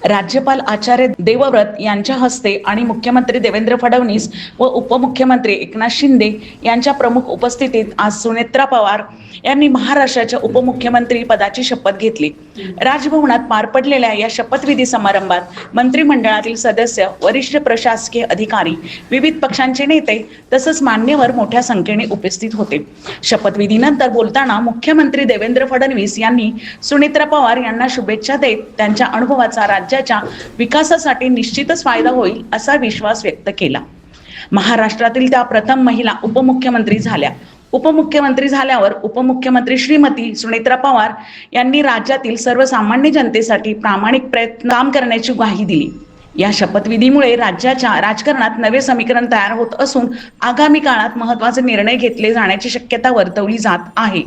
राज्यपाल आचार्य देवव्रत यांच्या हस्ते आणि मुख्यमंत्री देवेंद्र फडणवीस व उपमुख्यमंत्री एकनाथ शिंदे यांच्या प्रमुख उपस्थितीत आज सुनेत्रा पवार यांनी महाराष्ट्राच्या उपमुख्यमंत्री पदाची शपथ घेतली। राजभवनात पार पडलेल्या या शपथविधी समारंभात मंत्रिमंडळातील सदस्य, वरिष्ठ प्रशासकीय अधिकारी, विविध पक्षांचे नेते तसंच मान्यवर मोठ्या संख्येने उपस्थित होते। शपथविधीनंतर बोलताना मुख्यमंत्री देवेंद्र फडणवीस यांनी सुनेत्रा पवार यांना शुभेच्छा देत त्यांच्या अनुभवाचा राज्याच्या विकासासाठी निश्चितच फायदा होईल असा विश्वास व्यक्त केला। महाराष्ट्रातील त्या प्रथम महिला उपमुख्यमंत्री झाल्या। उपमुख्यमंत्री झाल्यावर उपमुख्यमंत्री श्रीमती सुनेत्रा पवार यांनी राज्यातील सर्वसामान्य जनतेसाठी प्रामाणिक प्रयत्न काम करण्याची ग्वाही दिली। या शपथविधीमुळे राज्याच्या राजकारणात नवे समीकरण तयार होत असून आगामी काळात महत्त्वाचे निर्णय घेतले जाण्याची शक्यता वर्तवली जात आहे।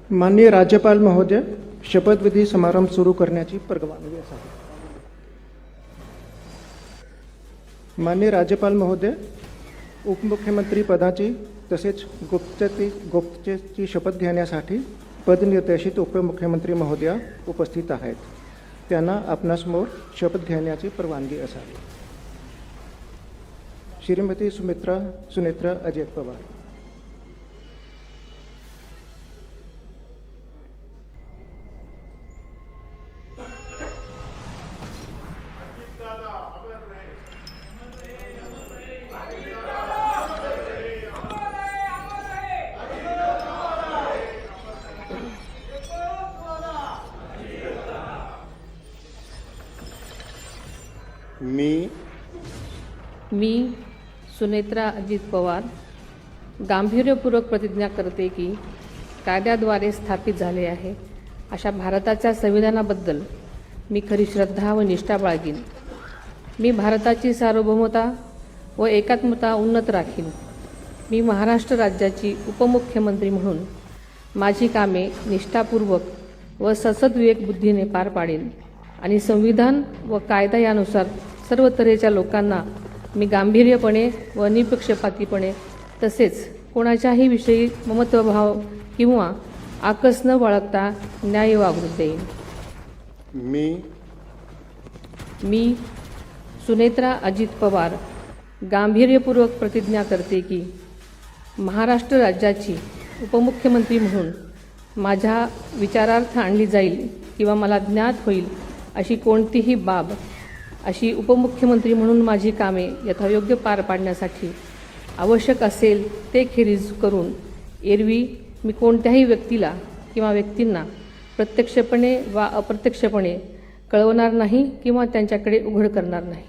माननीय राज्यपाल महोदय, शपथविधी समारंभ सुरू करण्याची परवानगी असावी। माननीय राज्यपाल महोदय, उपमुख्यमंत्री पदाची तसेच गुप्ततेची शपथ घेण्यासाठी पदनिर्देशित उपमुख्यमंत्री महोदया उपस्थित आहेत। त्यांना आपणासमोर शपथ घेण्याची परवानगी असावी। श्रीमती सुनेत्रा अजित पवार। मी मी सुनेत्रा अजित पवार गांभीर्यपूर्वक प्रतिज्ञा करते की कायद्याद्वारे स्थापित झाले आहे अशा भारताच्या संविधानाबद्दल मी खरी श्रद्धा व निष्ठा बाळगीन. मी भारताची सार्वभौमता व एकात्मता उन्नत राखीन. मी महाराष्ट्र राज्याची उपमुख्यमंत्री म्हणून माझी कामे निष्ठापूर्वक व ससद्विवेक बुद्धीने पार पाडेन आणि संविधान व कायदा यानुसार सर्व तऱ्हेच्या लोकांना मी गांभीर्यपणे व निपक्षपातीपणे तसेच कोणाच्याही विषयी ममत्वभाव किंवा आकस न बाळगता न्याय वागणूक देईन. मी सुनेत्रा अजित पवार गांभीर्यपूर्वक प्रतिज्ञा करते की महाराष्ट्र राज्याची उपमुख्यमंत्री म्हणून माझ्या विचारार्थ आणली जाईल किंवा मला ज्ञात होईल अशी कोणतीही बाब अशी उपमुख्यमंत्री म्हणून माझी कामे यथायोग्य पार पाडण्यासाठी आवश्यक असेल ते खेरीज करून एरवी मी कोणत्याही व्यक्तीला किंवा व्यक्तींना प्रत्यक्षपणे वा अप्रत्यक्षपणे कळवणार नाही किंवा त्यांच्याकडे उघड करणार नाही.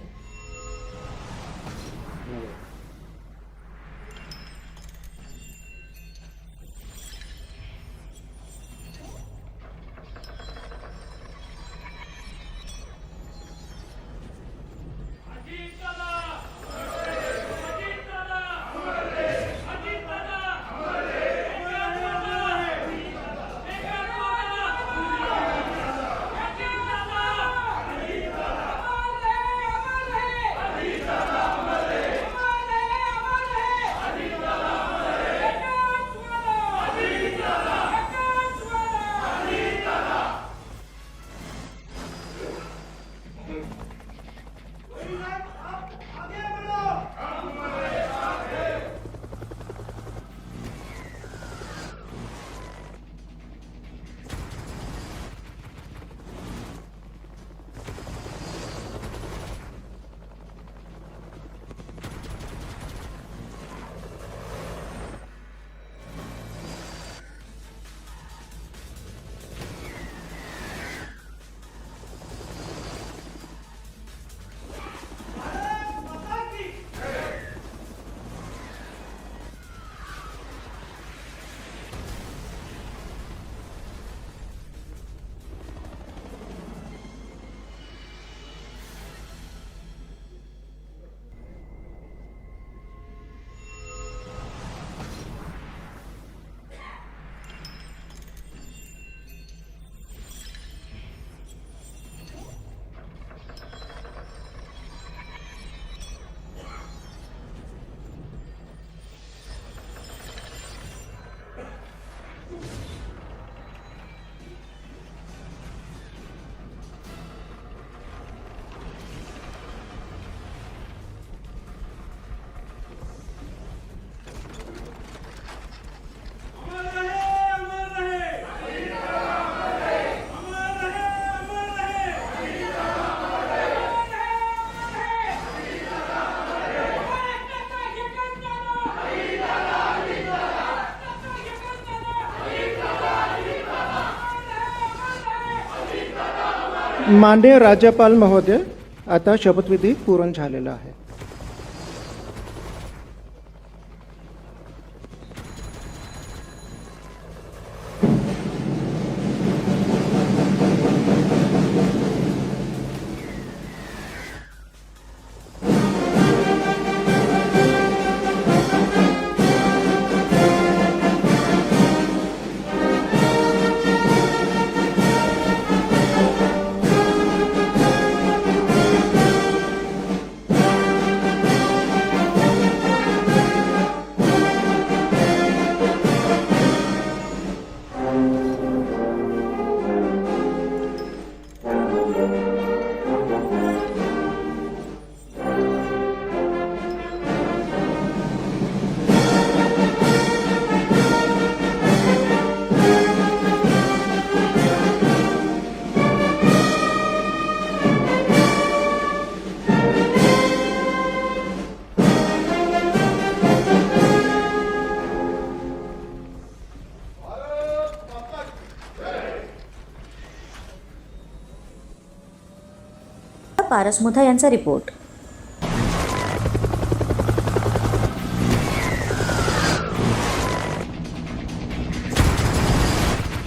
माननीय राज्यपाल महोदय, आता शपथविधी पूर्ण झालेला आहे. पारसमुथा यांचा रिपोर्ट.